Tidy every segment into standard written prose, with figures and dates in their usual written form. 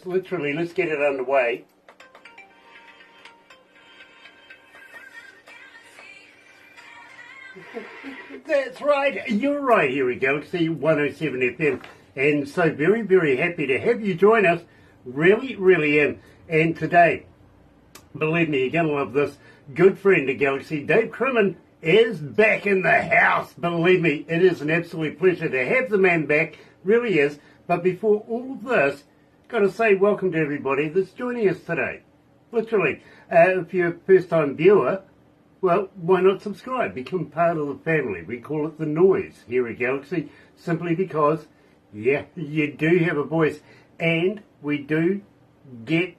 Literally, let's get it underway. That's right, you're right here at Galaxy107 FM, and so very, very happy to have you join us. Really, really am. And today, believe me, you're going to love this. Good friend of Galaxy, Dave Crimmen, is back in the house. Believe me, it is an absolute pleasure to have the man back. Really is. But before all this, got to say welcome to everybody that's joining us today. Literally, if you're a first-time viewer, well, why not subscribe? Become part of the family. We call it the noise here at Galaxy, simply because, yeah, you do have a voice. And we do get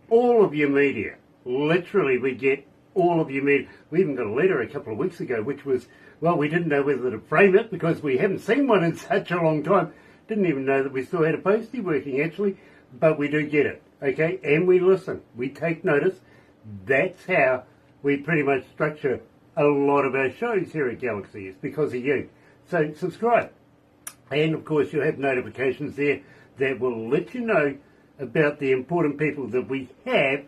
all of your media. Literally, we get all of your media. We even got a letter a couple of weeks ago, which was, well, we didn't know whether to frame it because we haven't seen one in such a long time. Didn't even know that we still had a postie working, actually. But we do get it, okay? And we listen. We take notice. That's how we pretty much structure a lot of our shows here at Galaxy. It's because of you. So subscribe. And, of course, you'll have notifications there that will let you know about the important people that we have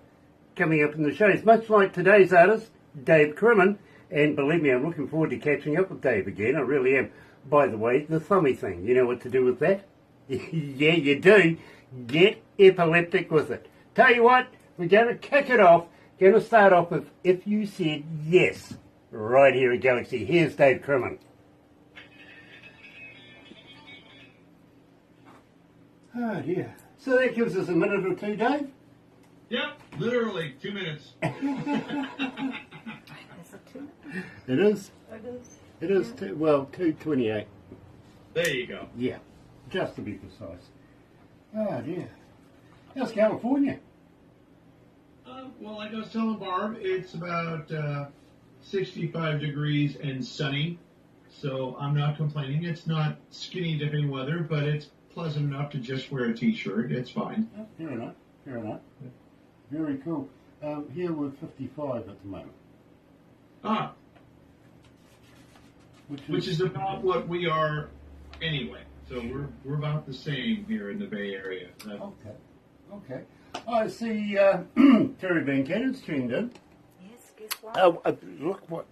coming up in the shows. Much like today's artist, Dave Crimmen. And believe me, I'm looking forward to catching up with Dave again. I really am. By the way, the thummy thing. You know what to do with that? Yeah, you do. Get epileptic with it. Tell you what, we're going to kick it off. Going to start off with If You Said Yes, right here at Galaxy. Here's Dave Crimmen. Oh dear. So that gives us a minute or two, Dave? Yep, literally 2 minutes. It is. It is. It is, Yeah. 2:28. There you go. Yeah, just to be precise. Oh dear. How's California? Well, like I was telling Barb, it's about 65 degrees and sunny, so I'm not complaining. It's not skinny dipping weather, but it's pleasant enough to just wear a t-shirt. It's fine. Oh, fair enough. Fair enough. Very cool. Here we're 55 at the moment. Ah, which is about what we are anyway. So we're about the same here in the Bay Area. Okay. Okay. I see Terry Van Cannon's tuned in. Yes, guess what? Oh, look what...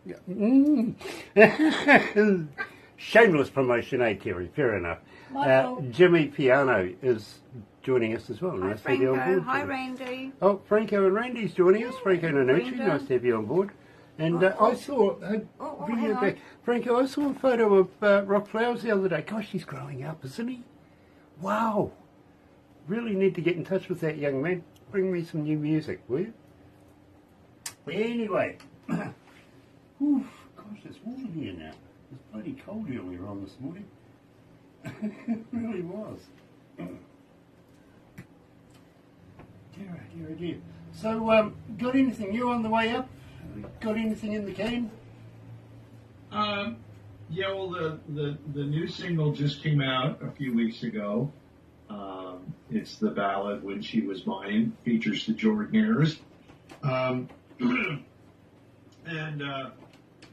Shameless promotion, eh, Terry? Fair enough. Jimmy Piano is joining us as well. Hi, Nice to have you on Franco. board. Hi, Randy. Oh, Franco and Randy's joining us. Franco and Anucci, Brenda. nice to have you on board. And I saw... bring hang you on. back. Franco, I saw a photo of Rock Flowers the other day. Gosh, he's growing up, isn't he? Wow. Really need to get in touch with that young man. Bring me some new music, will you? Anyway. Oof, gosh, it's warm here now. It was bloody cold earlier on this morning. It really was. Dear, dear. So, got anything new on the way up? Got anything in the can? Yeah, well, the new single just came out a few weeks ago. It's the ballad When She Was Mine, features the Jordanaires. And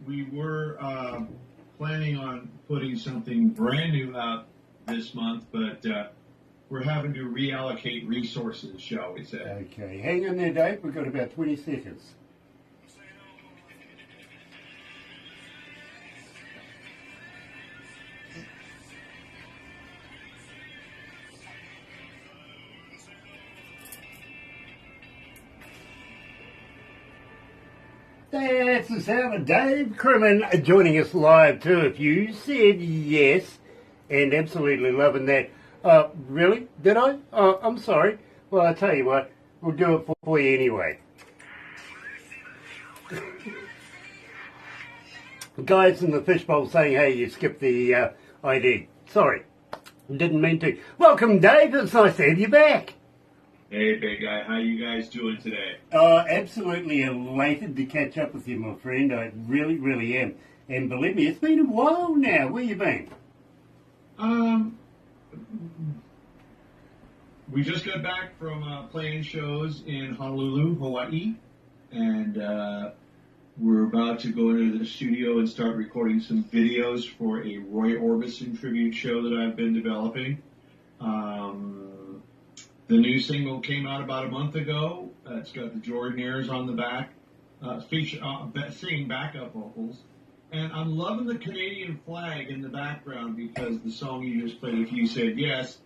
we were planning on putting something brand new out this month, but we're having to reallocate resources, shall we say. Okay, hang in there, Dave. We've got about 20 seconds. That's the sound of Dave Crimmen joining us live too. If you said yes, and absolutely loving that. Really? Did I? I'm sorry. Well, I tell you what, we'll do it for you anyway. Guys in the fishbowl saying, hey, you skipped the ID. Sorry, didn't mean to. Welcome, Dave. It's nice to have you back. Hey, big guy, how you guys doing today? Absolutely elated to catch up with you, my friend. I really, really am. And believe me, it's been a while now. Where you been? We just got back from playing shows in Honolulu, Hawaii, and we're about to go into the studio and start recording some videos for a Roy Orbison tribute show that I've been developing. The new single came out about a month ago. It's got the Jordanaires on the back, singing backup vocals. And I'm loving the Canadian flag in the background because the song you just played, If You Said Yes,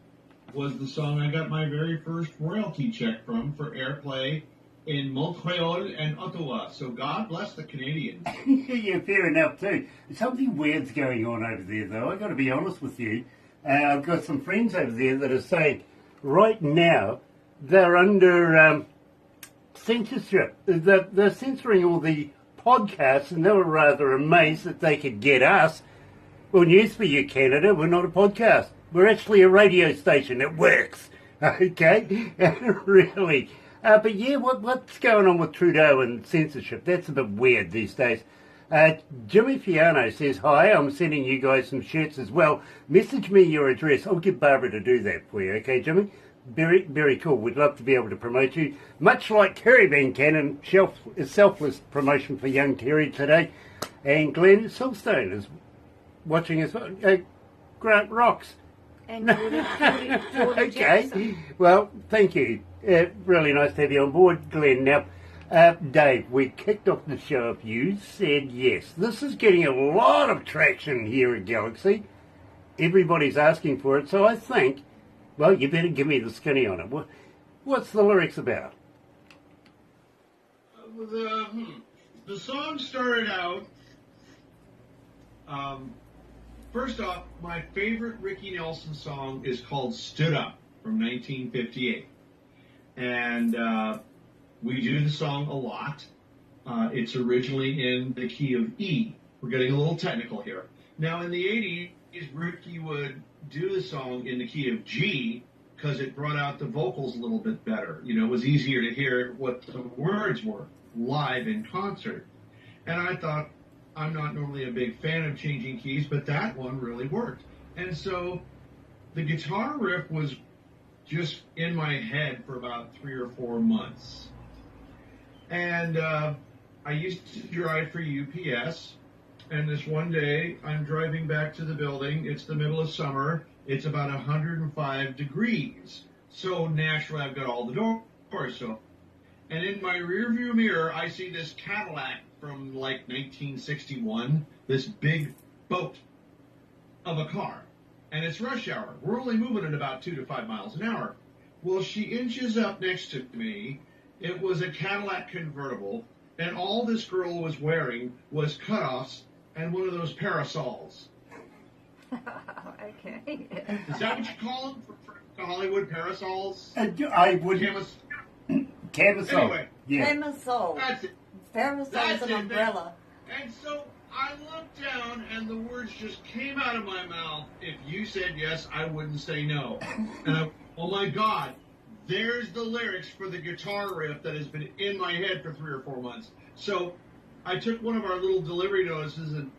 was the song I got my very first royalty check from for airplay in Montreal and Ottawa. So God bless the Canadians. Yeah, fair enough too. Something weird's going on over there though, I've got to be honest with you. I've got some friends over there that are saying right now they're under censorship. They're censoring all the podcasts and they were rather amazed that they could get us. Well, news for you, Canada, we're not a podcast. We're actually a radio station. It works. Okay? Really. But yeah, what's going on with Trudeau and censorship? That's a bit weird these days. Jimmy Fiano says, hi, I'm sending you guys some shirts as well. Message me your address. I'll get Barbara to do that for you, okay, Jimmy? Very, very cool. We'd love to be able to promote you. Much like Terry Bean Cannon, selfless promotion for young Terry today. And Glenn Silverstone is watching us. Grant Rocks. And Jordan Okay. Jackson. Well, thank you. Really nice to have you on board, Glenn. Now, Dave, we kicked off the show if you said yes. This is getting a lot of traction here at Galaxy. Everybody's asking for it, so I think, well, you better give me the skinny on it. What's the lyrics about? The song started out, first off, my favorite Ricky Nelson song is called Stood Up from 1958. And we do the song a lot. It's originally in the key of E. We're getting a little technical here. Now, in the 80s, Ricky would do the song in the key of G because it brought out the vocals a little bit better. You know, it was easier to hear what the words were live in concert. And I thought, I'm not normally a big fan of changing keys, but that one really worked. And so the guitar riff was just in my head for about 3 or 4 months. And I used to drive for UPS, and this one day I'm driving back to the building. It's the middle of summer. It's about 105 degrees. So naturally I've got all the doors open. And in my rearview mirror, I see this Cadillac from like 1961, this big boat of a car. And it's rush hour. We're only moving at about 2 to 5 miles an hour. Well, she inches up next to me. It was a Cadillac convertible, and all this girl was wearing was cutoffs and one of those parasols. Okay. Is that what you call them for Hollywood parasols? I would... Camisole. Anyway. Yeah. Camisole. That's it. Camisole's an umbrella. And so I looked down, and the words just came out of my mouth. If you said yes, I wouldn't say no. And oh my God, there's the lyrics for the guitar riff that has been in my head for 3 or 4 months. So I took one of our little delivery notices and,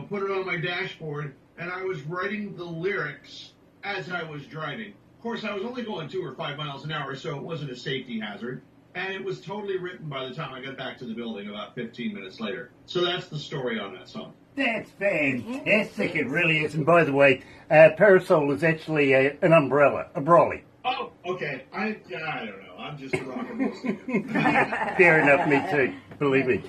put it on my dashboard, and I was writing the lyrics as I was driving. Of course, I was only going 2 or 5 miles an hour, so it wasn't a safety hazard. And it was totally written by the time I got back to the building about 15 minutes later. So that's the story on that song. That's fantastic. It really is. And by the way, parasol is actually an umbrella, a brolly. Oh, okay. I don't know. I'm just a rock and roll singer. Fair enough. Me too. Believe me.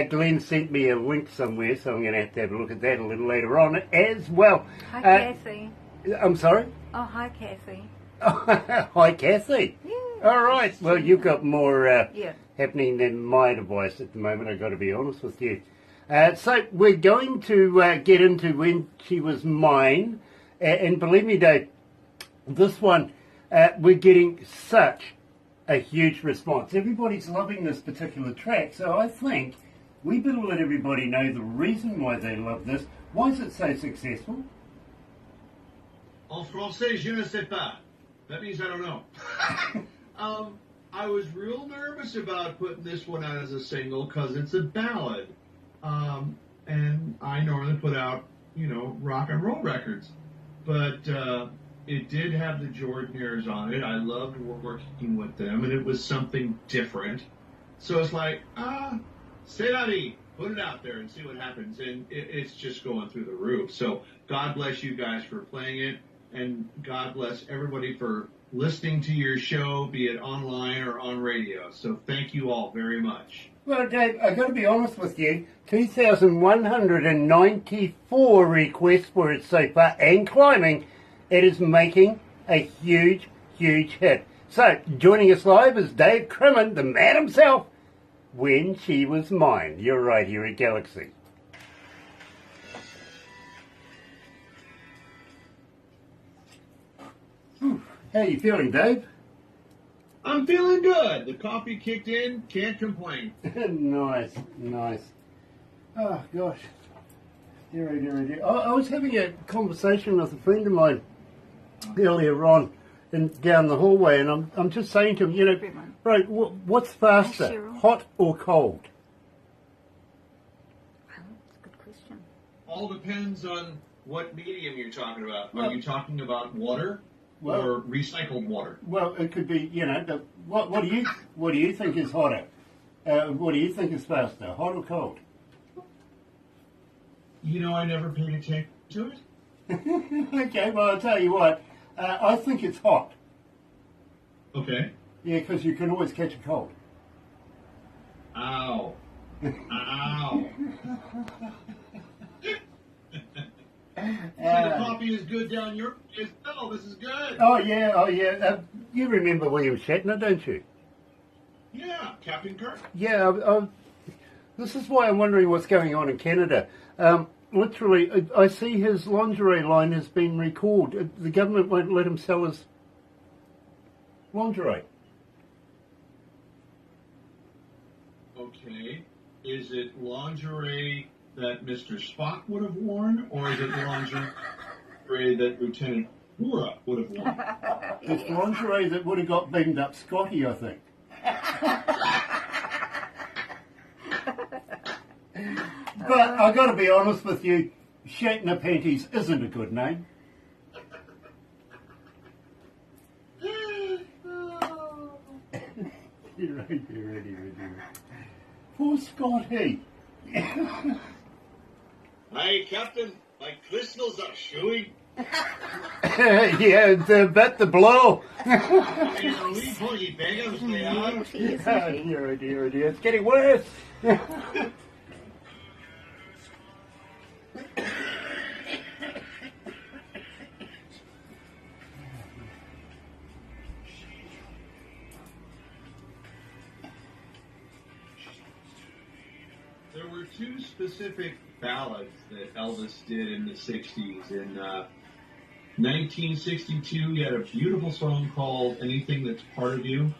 Glenn sent me a link somewhere, so I'm going to have a look at that a little later on as well. Hi, Kathy. I'm sorry? Oh, hi, Kathy. Hi, Kathy. Yeah. All right. Well, you've got more happening than my device at the moment, I've got to be honest with you. So we're going to get into When She Was Mine. And believe me, Dave, this one, we're getting such a huge response. Everybody's loving this particular track. So I think we better let everybody know the reason why they love this. Why is it so successful? En français, je ne sais pas. That means I don't know. I was real nervous about putting this one out as a single because it's a ballad. And I normally put out, rock and roll records. But it did have the Jordanaires on it. I loved working with them, and it was something different. So it's like, c'est la vie. Put it out there and see what happens. And it's just going through the roof. So God bless you guys for playing it. And God bless everybody for listening to your show, be it online or on radio. So thank you all very much. Well, Dave, I've got to be honest with you. 2,194 requests for it so far and climbing. It is making a huge, huge hit. So, joining us live is Dave Crimmen, the man himself, When She Was Mine. You're right here at Galaxy. How are you feeling, Dave? I'm feeling good. The coffee kicked in. Can't complain. Nice, nice. Oh, gosh. Dear, dear, dear. I was having a conversation with a friend of mine earlier on down the hallway, and I'm just saying to him, you know, right, what's faster, hot or cold? Well, that's a good question. All depends on what medium you're talking about. Well, Are you talking about water or recycled water? Well, it could be, you know, what do you think is hotter? What do you think is faster, hot or cold? You know, I never paid attention to it. Okay, well, I'll tell you what. I think it's hot. Okay. Yeah, because you can always catch a cold. Ow. Ow. The coffee is good down your place. Oh, this is good. Oh, yeah, oh, yeah. You remember William Shatner, don't you? Yeah, Captain Kirk. Yeah, this is why I'm wondering what's going on in Canada. Literally, I see his lingerie line has been recalled. The government won't let him sell his lingerie. Okay. Is it lingerie that Mr. Spock would have worn, or is it lingerie that Lieutenant Uhura would have worn? It's lingerie that would have got beamed up Scotty, I think. But I've got to be honest with you, Shatner Panties isn't a good name. You're ready. Poor Scotty. Hey, Captain, my crystals are showing. Yeah, they're about to blow. Wee beggars they are. Dear, it's getting worse. There were two specific ballads that Elvis did in the 60s. In 1962, he had a beautiful song called Anything That's Part of You.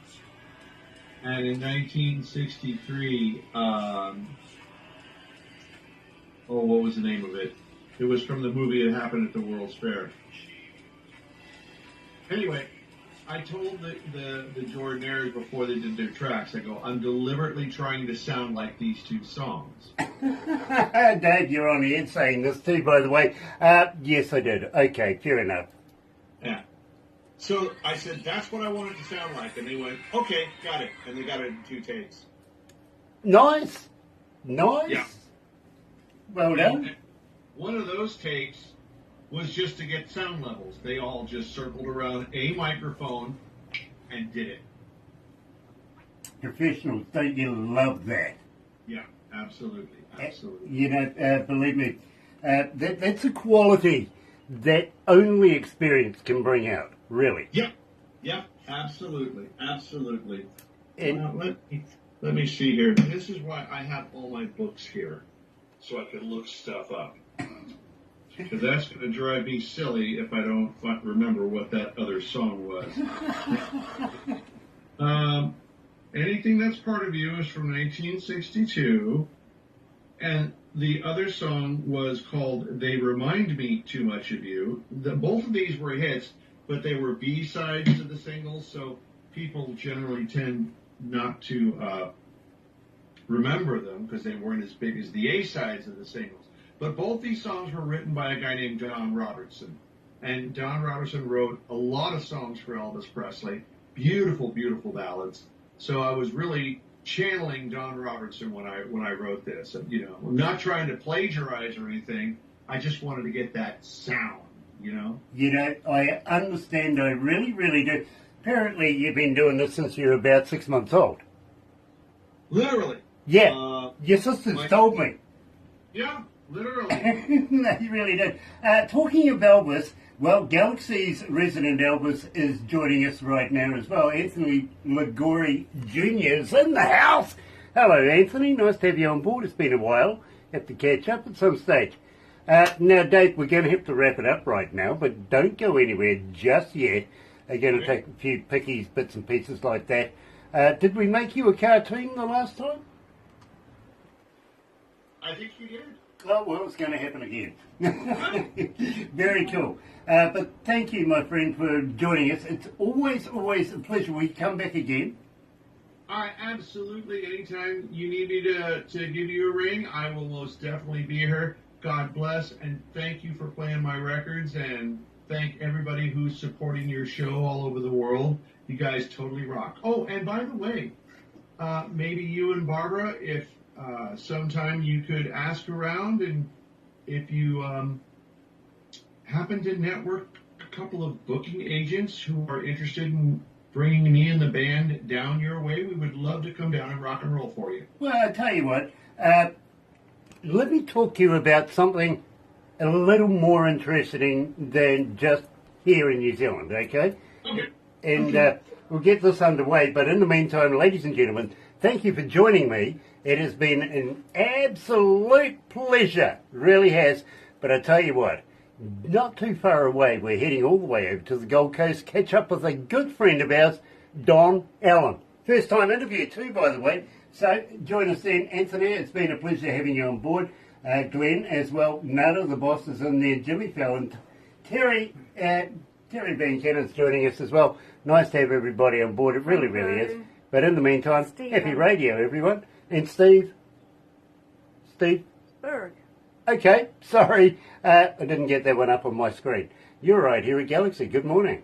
And in 1963, what was the name of it? It was from the movie that happened at the World's Fair. Anyway, I told the Jordanaires before they did their tracks, I go, I'm deliberately trying to sound like these two songs. Dave, you're on the end saying this too, by the way. Yes, I did. Okay, fair enough. Yeah. So I said, that's what I want it to sound like. And they went, okay, got it. And they got it in 2 takes. Nice. Yeah. Well done. And one of those takes was just to get sound levels. They all just circled around a microphone and did it. Professionals, don't you love that? Yeah, absolutely. Absolutely. You know, believe me, that's a quality that only experience can bring out, really. Yeah, absolutely. Absolutely. And Let me see here. This is why I have all my books here, so I can look stuff up. Because that's going to drive me silly if I don't remember what that other song was. Anything That's Part of You is from 1962. And the other song was called They Remind Me Too Much of You. Both of these were hits, but they were B-sides to the singles, so people generally tend not to remember them because they weren't as big as the A-sides of the singles. But both these songs were written by a guy named Don Robertson. And Don Robertson wrote a lot of songs for Elvis Presley. Beautiful, beautiful ballads. So I was really channeling Don Robertson when I wrote this. And, you know, I'm not trying to plagiarize or anything. I just wanted to get that sound. you know. You know, I understand, I really, really do. Apparently you've been doing this since you were about 6 months old. Literally. Yeah, your sisters told me. Yeah, literally. No, you really did. Talking of Elvis, well, Galaxy's resident Elvis is joining us right now as well. Anthony Ligori Jr. is in the house. Hello, Anthony. Nice to have you on board. It's been a while. Have to catch up at some stage. Now, Dave, we're going to have to wrap it up right now, but don't go anywhere just yet. We're going to take a few pickies, bits and pieces like that. Did we make you a cartoon the last time? I think you did. Oh, well, it's going to happen again. Very cool. But thank you, my friend, for joining us. It's always a pleasure. Will you come back again? Absolutely. Anytime you need me to give you a ring, I will most definitely be here. God bless, and thank you for playing my records, and thank everybody who's supporting your show all over the world. You guys totally rock. Oh, and by the way, maybe you and Barbara, if sometime you could ask around, and if you happen to network a couple of booking agents who are interested in bringing me and the band down your way, we would love to come down and rock and roll for you. Well, I'll tell you what. Let me talk to you about something a little more interesting than just here in New Zealand, okay? Okay. And we'll get this underway. But in the meantime, ladies and gentlemen, thank you for joining me. It has been an absolute pleasure. It really has. But I tell you what, not too far away, we're heading all the way over to the Gold Coast, catch up with a good friend of ours, Don Allen. First time interview too, by the way. So join us then, Anthony. It's been a pleasure having you on board. Glenn as well. Nada, the boss, is in there. Jimmy Fallon. Terry Van Cannon's joining us as well. Nice to have everybody on board. It really, really is. But in the meantime, happy radio, everyone. And Steve? Berg. Okay, sorry. I didn't get that one up on my screen. You're right here at Galaxy. Good morning.